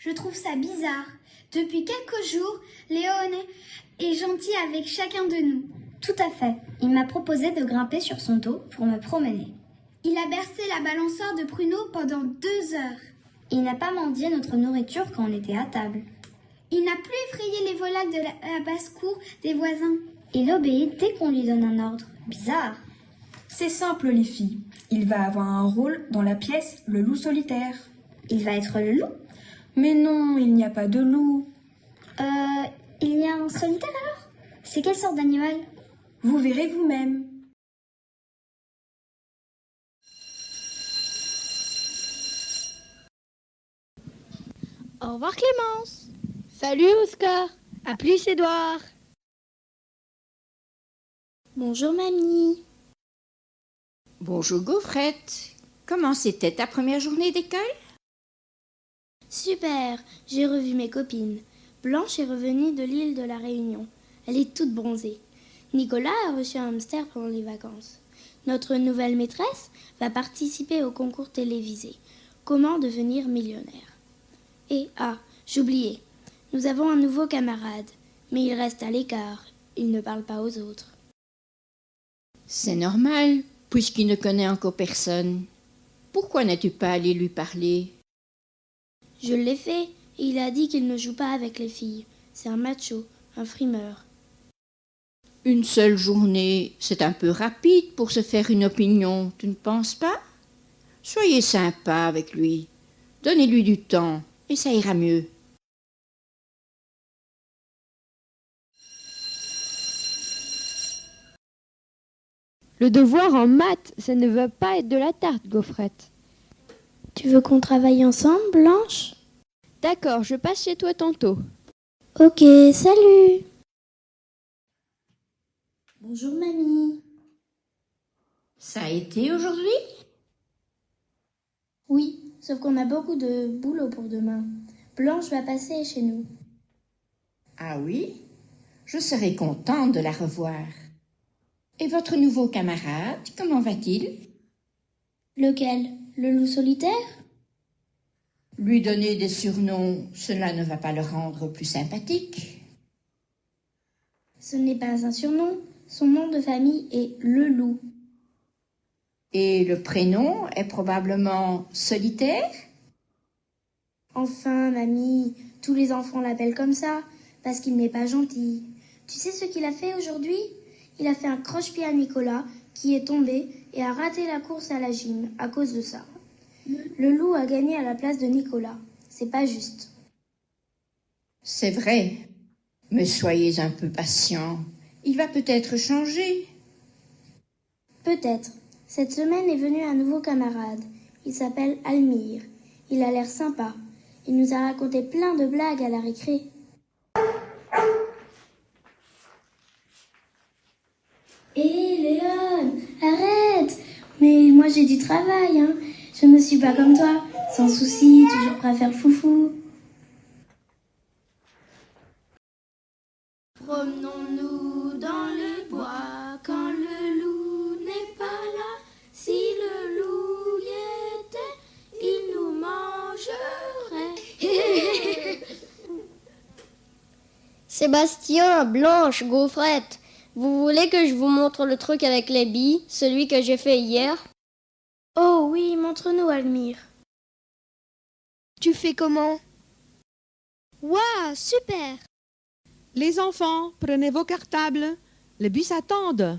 Je trouve ça bizarre. Depuis quelques jours, Léon est gentil avec chacun de nous. Tout à fait. Il m'a proposé de grimper sur son dos pour me promener. Il a bercé la balançoire de pruneaux pendant 2 heures. Il n'a pas mendié notre nourriture quand on était à table. Il n'a plus effrayé les volailles de la basse-cour des voisins. Il obéit dès qu'on lui donne un ordre. Bizarre. C'est simple, les filles. Il va avoir un rôle dans la pièce Le loup solitaire. Il va être le loup? Mais non, il n'y a pas de loup. Il y a un solitaire alors? C'est quelle sorte d'animal? Vous verrez vous-même. Au revoir Clémence. Salut Oscar. À plus Édouard. Bonjour mamie. Bonjour Gaufrette. Comment c'était ta première journée d'école? Super, j'ai revu mes copines. Blanche est revenue de l'île de la Réunion. Elle est toute bronzée. Nicolas a reçu un hamster pendant les vacances. Notre nouvelle maîtresse va participer au concours télévisé. Comment devenir millionnaire? Et j'oubliais. Nous avons un nouveau camarade, mais il reste à l'écart. Il ne parle pas aux autres. C'est normal, puisqu'il ne connaît encore personne. Pourquoi n'es-tu pas allé lui parler? Je l'ai fait, et il a dit qu'il ne joue pas avec les filles. C'est un macho, un frimeur. Une seule journée, c'est un peu rapide pour se faire une opinion, tu ne penses pas? Soyez sympa avec lui. Donnez-lui du temps, et ça ira mieux. Le devoir en maths, ça ne va pas être de la tarte, Gaufrette. Tu veux qu'on travaille ensemble, Blanche? D'accord, je passe chez toi tantôt. Ok, salut. Bonjour mamie. Ça a été aujourd'hui? Oui, sauf qu'on a beaucoup de boulot pour demain. Blanche va passer chez nous. Ah oui? Je serai contente de la revoir. Et votre nouveau camarade, comment va-t-il? Lequel? Le loup solitaire? Lui donner des surnoms, cela ne va pas le rendre plus sympathique. Ce n'est pas un surnom. Son nom de famille est Le Loup. Et le prénom est probablement Solitaire? Enfin, mamie, tous les enfants l'appellent comme ça, parce qu'il n'est pas gentil. Tu sais ce qu'il a fait aujourd'hui? Il a fait un croche-pied à Nicolas, qui est tombé et a raté la course à la gym à cause de ça. Le loup a gagné à la place de Nicolas. C'est pas juste. C'est vrai, mais soyez un peu patient. Il va peut-être changer. Peut-être. Cette semaine est venu un nouveau camarade. Il s'appelle Almir. Il a l'air sympa. Il nous a raconté plein de blagues à la récré. Hé, Léon, arrête! Mais moi j'ai du travail, hein. Je ne suis pas comme toi, sans souci, toujours prêt à faire foufou. Promenons-nous dans le bois quand le loup n'est pas là. Si le loup y était, il nous mangerait. Sébastien, Blanche, Gaufrette, vous voulez que je vous montre le truc avec les billes, celui que j'ai fait hier? Oh oui, montre-nous, Almir. Tu fais comment? Waouh, super! Les enfants, prenez vos cartables. Les bus attendent.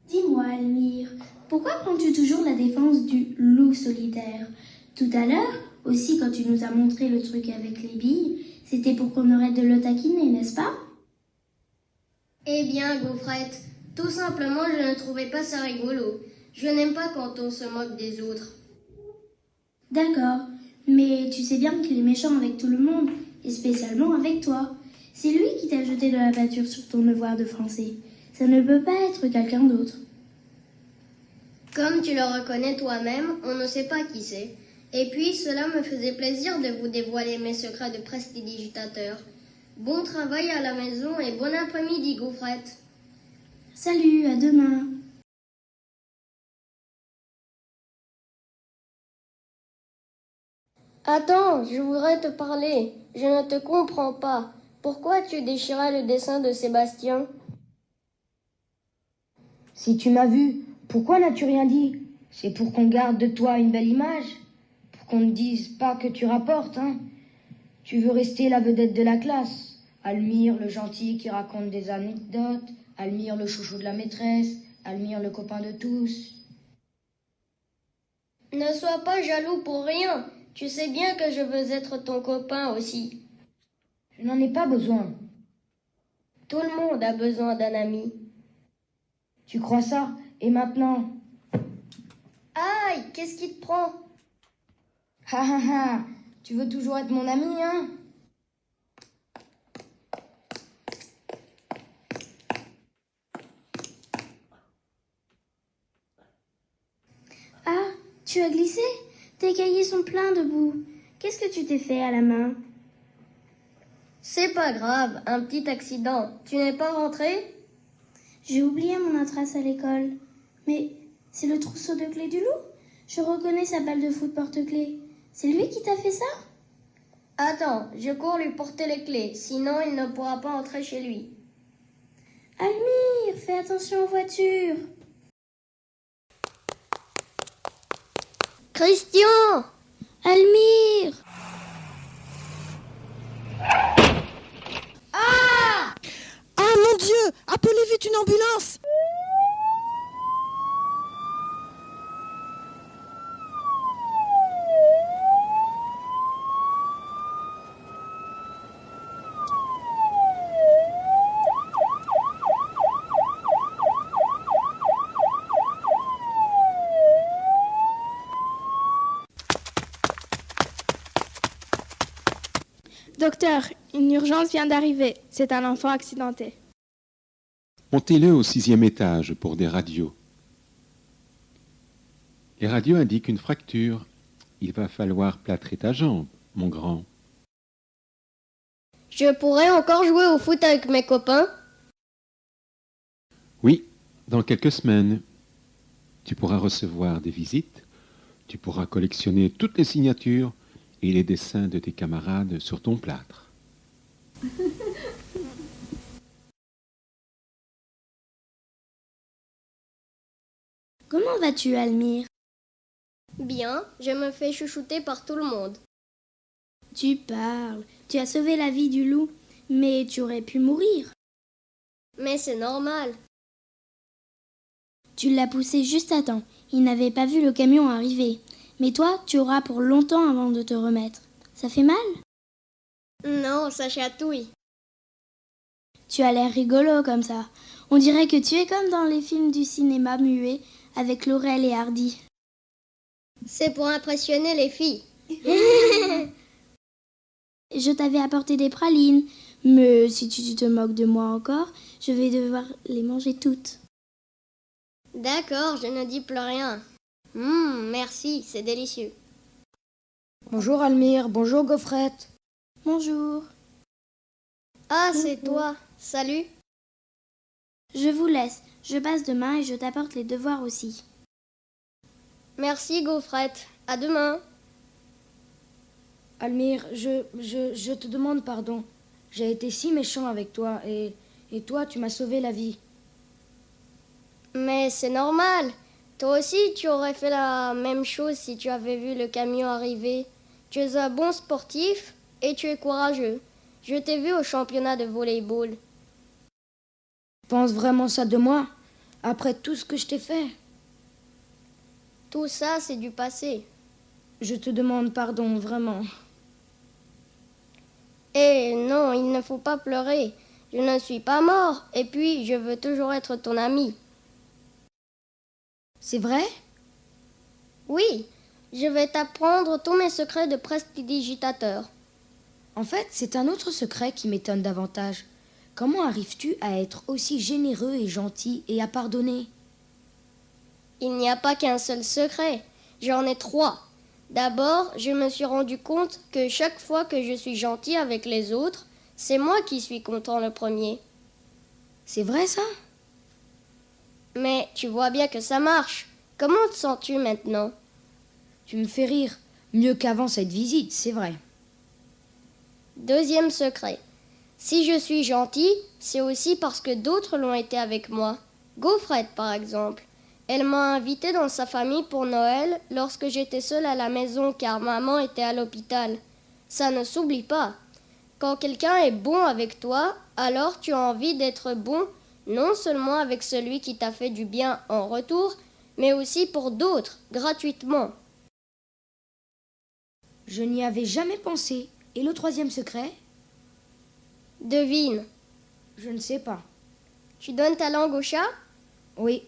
Dis-moi, Almir, pourquoi prends-tu toujours la défense du loup solitaire? Tout à l'heure, aussi quand tu nous as montré le truc avec les billes, c'était pour qu'on arrête de le taquiner, n'est-ce pas? Eh bien, Gaufrette, tout simplement, je ne trouvais pas ça rigolo. Je n'aime pas quand on se moque des autres. D'accord, mais tu sais bien qu'il est méchant avec tout le monde, et spécialement avec toi. C'est lui qui t'a jeté de la pâture sur ton devoir de français. Ça ne peut pas être quelqu'un d'autre. Comme tu le reconnais toi-même, on ne sait pas qui c'est. Et puis, cela me faisait plaisir de vous dévoiler mes secrets de prestidigitateur. Bon travail à la maison et bon après-midi, Gaufrette. Salut, à demain. Attends, je voudrais te parler. Je ne te comprends pas. Pourquoi tu déchirais le dessin de Sébastien? Si tu m'as vu, pourquoi n'as-tu rien dit? C'est pour qu'on garde de toi une belle image? Pour qu'on ne dise pas que tu rapportes, hein? Tu veux rester la vedette de la classe. Almire, le gentil qui raconte des anecdotes. Almire, le chouchou de la maîtresse. Almire, le copain de tous. Ne sois pas jaloux pour rien. Tu sais bien que je veux être ton copain aussi. Je n'en ai pas besoin. Tout le monde a besoin d'un ami. Tu crois ça? Et maintenant? Aïe, qu'est-ce qui te prend? Ha ha ha! Tu veux toujours être mon ami, hein? Ah, tu as glissé? Tes cahiers sont pleins de boue. Qu'est-ce que tu t'es fait à la main? C'est pas grave, un petit accident. Tu n'es pas rentré? J'ai oublié mon attrace à l'école. Mais c'est le trousseau de clés du loup? Je reconnais sa balle de foot porte-clés. C'est lui qui t'a fait ça? Attends, je cours lui porter les clés, sinon il ne pourra pas entrer chez lui. Almire, fais attention aux voitures. Christian! Almire! Ah mon Dieu! Appelez vite une ambulance! Docteur, une urgence vient d'arriver. C'est un enfant accidenté. Montez-le au 6e étage pour des radios. Les radios indiquent une fracture. Il va falloir plâtrer ta jambe, mon grand. Je pourrais encore jouer au foot avec mes copains? Oui, dans quelques semaines. Tu pourras recevoir des visites. Tu pourras collectionner toutes les signatures et les dessins de tes camarades sur ton plâtre. Comment vas-tu, Almire? Bien, je me fais chouchouter par tout le monde. Tu parles. Tu as sauvé la vie du loup, mais tu aurais pu mourir. Mais c'est normal. Tu l'as poussé juste à temps. Il n'avait pas vu le camion arriver. Mais toi, tu auras pour longtemps avant de te remettre. Ça fait mal? Non, ça chatouille. Tu as l'air rigolo comme ça. On dirait que tu es comme dans les films du cinéma muet avec Laurel et Hardy. C'est pour impressionner les filles. Je t'avais apporté des pralines, mais si tu te moques de moi encore, je vais devoir les manger toutes. D'accord, je ne dis plus rien. Merci, c'est délicieux. Bonjour Almire, bonjour Gaufrette. Bonjour. Ah, c'est toi. Salut. Je vous laisse. Je passe demain et je t'apporte les devoirs aussi. Merci Gaufrette. À demain. Almire, je te demande pardon. J'ai été si méchant avec toi et toi, tu m'as sauvé la vie. Mais c'est normal. Toi aussi, tu aurais fait la même chose si tu avais vu le camion arriver. Tu es un bon sportif et tu es courageux. Je t'ai vu au championnat de volley-ball. Tu penses vraiment ça de moi, après tout ce que je t'ai fait? Tout ça, c'est du passé. Je te demande pardon, vraiment. Eh non, il ne faut pas pleurer. Je ne suis pas mort et puis je veux toujours être ton ami. C'est vrai? Oui, je vais t'apprendre tous mes secrets de prestidigitateur. En fait, c'est un autre secret qui m'étonne davantage. Comment arrives-tu à être aussi généreux et gentil et à pardonner? Il n'y a pas qu'un seul secret, j'en ai 3. D'abord, je me suis rendu compte que chaque fois que je suis gentil avec les autres, c'est moi qui suis content le premier. C'est vrai ça? Mais tu vois bien que ça marche. Comment te sens-tu maintenant? Tu me fais rire. Mieux qu'avant cette visite, c'est vrai. Deuxième secret. Si je suis gentil, c'est aussi parce que d'autres l'ont été avec moi. Gaufrette, par exemple. Elle m'a invitée dans sa famille pour Noël lorsque j'étais seule à la maison car maman était à l'hôpital. Ça ne s'oublie pas. Quand quelqu'un est bon avec toi, alors tu as envie d'être bon non seulement avec celui qui t'a fait du bien en retour, mais aussi pour d'autres, gratuitement. Je n'y avais jamais pensé. Et le troisième secret? Devine. Je ne sais pas. Tu donnes ta langue au chat? Oui.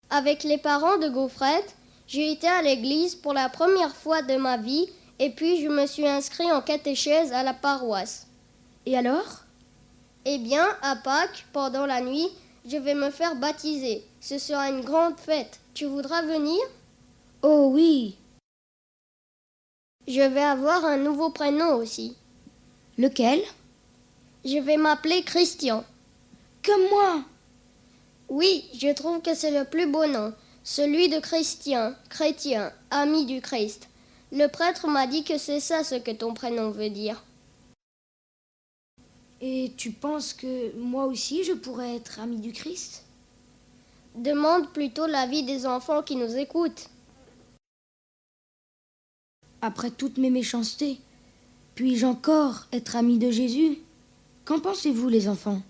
Avec les parents de Gaufrette, j'ai été à l'église pour la première fois de ma vie et puis je me suis inscrit en catéchèse à la paroisse. Et alors? Eh bien, à Pâques, pendant la nuit, je vais me faire baptiser. Ce sera une grande fête. Tu voudras venir? Oh oui. Je vais avoir un nouveau prénom aussi. Lequel? Je vais m'appeler Christian. Comme moi. Oui, je trouve que c'est le plus beau nom. Celui de Christian, chrétien, ami du Christ. Le prêtre m'a dit que c'est ça ce que ton prénom veut dire. Et tu penses que moi aussi je pourrais être ami du Christ? Demande plutôt l'avis des enfants qui nous écoutent. Après toutes mes méchancetés, puis-je encore être ami de Jésus? Qu'en pensez-vous, les enfants?